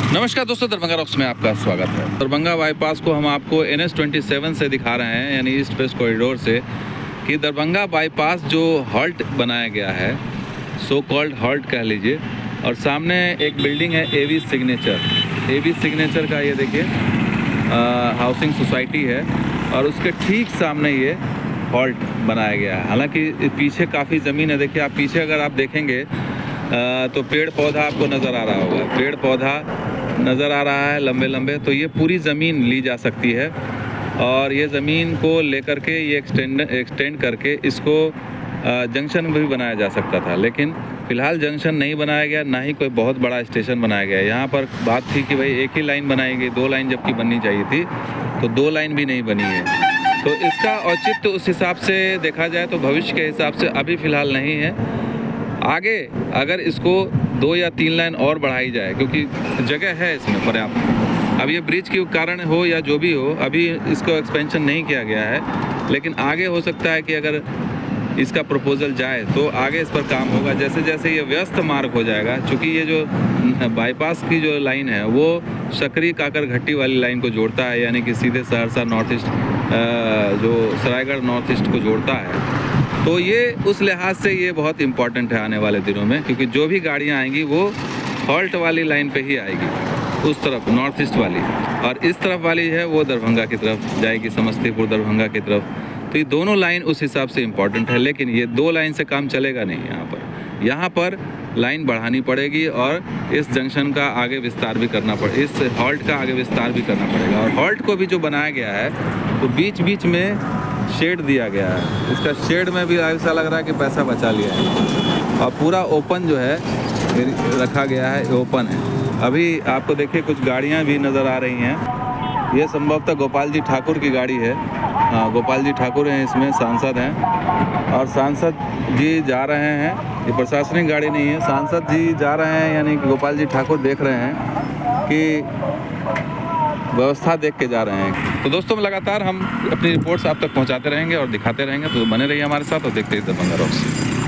नमस्कार दोस्तों, दरभंगा रॉक्स में आपका स्वागत है। दरभंगा बाईपास को हम आपको NH27 से दिखा रहे हैं, यानी ईस्ट वेस्ट कॉरिडोर से, कि दरभंगा बाईपास जो हॉल्ट बनाया गया है, सो कॉल्ड हॉल्ट कह लीजिए, और सामने एक बिल्डिंग है एवी सिग्नेचर का, ये देखिए हाउसिंग सोसाइटी है, और उसके ठीक सामने ये हॉल्ट बनाया गया है। हालांकि पीछे काफ़ी ज़मीन है, देखिए आप पीछे अगर आप देखेंगे तो पेड़ पौधा आपको नज़र आ रहा होगा, पेड़ पौधा नज़र आ रहा है लंबे लंबे। तो ये पूरी ज़मीन ली जा सकती है, और ये ज़मीन को लेकर के ये एक्सटेंड करके इसको जंक्शन भी बनाया जा सकता था, लेकिन फ़िलहाल जंक्शन नहीं बनाया गया, ना ही कोई बहुत बड़ा स्टेशन बनाया गया। यहाँ पर बात थी कि भाई एक ही लाइन बनाएंगे, 2 लाइन जबकि बननी चाहिए थी, तो 2 लाइन भी नहीं बनी है। तो इसका औचित्य उस हिसाब से देखा जाए तो भविष्य के हिसाब से अभी फ़िलहाल नहीं है। आगे अगर इसको 2 या 3 लाइन और बढ़ाई जाए, क्योंकि जगह है इसमें पर्याप्त, अब ये ब्रिज के कारण हो या जो भी हो, अभी इसको एक्सपेंशन नहीं किया गया है, लेकिन आगे हो सकता है कि अगर इसका प्रपोजल जाए तो आगे इस पर काम होगा। जैसे जैसे ये व्यस्त मार्ग हो जाएगा, क्योंकि ये जो बाईपास की जो लाइन है वो सकरी काकर घट्टी वाली लाइन को जोड़ता है, यानी कि सीधे सहरसा नॉर्थ ईस्ट जो सरायगढ़ नॉर्थ ईस्ट को जोड़ता है। तो ये उस लिहाज से ये बहुत इम्पॉर्टेंट है आने वाले दिनों में, क्योंकि जो भी गाड़ियाँ आएंगी वो हॉल्ट वाली लाइन पे ही आएगी, उस तरफ नॉर्थ ईस्ट वाली, और इस तरफ वाली है वो दरभंगा की तरफ जाएगी, समस्तीपुर दरभंगा की तरफ। तो ये दोनों लाइन उस हिसाब से इम्पॉर्टेंट है, लेकिन ये 2 लाइन से काम चलेगा नहीं। यहाँ पर लाइन बढ़ानी पड़ेगी, और इस जंक्शन का आगे विस्तार भी करना पड़ेगा, इस हॉल्ट का आगे विस्तार भी करना पड़ेगा। और हॉल्ट को भी जो बनाया गया है तो बीच बीच में शेड दिया गया है, इसका शेड में भी ऐसा लग रहा है कि पैसा बचा लिया है, और पूरा ओपन जो है रखा गया है, ओपन है। अभी आपको देखिए कुछ गाड़ियाँ भी नज़र आ रही हैं, ये संभवतः गोपाल जी ठाकुर की गाड़ी है। हाँ, गोपाल जी ठाकुर हैं, इसमें सांसद हैं, और सांसद जी जा रहे हैं, ये प्रशासनिक गाड़ी नहीं है, सांसद जी जा रहे हैं, यानी कि गोपाल जी ठाकुर देख रहे हैं कि व्यवस्था देख के जा रहे हैं। तो दोस्तों लगातार हम अपनी रिपोर्ट्स आप तक पहुंचाते रहेंगे और दिखाते रहेंगे, तो बने रहिए हमारे साथ और देखते रहिए दरभंगा रॉक्स।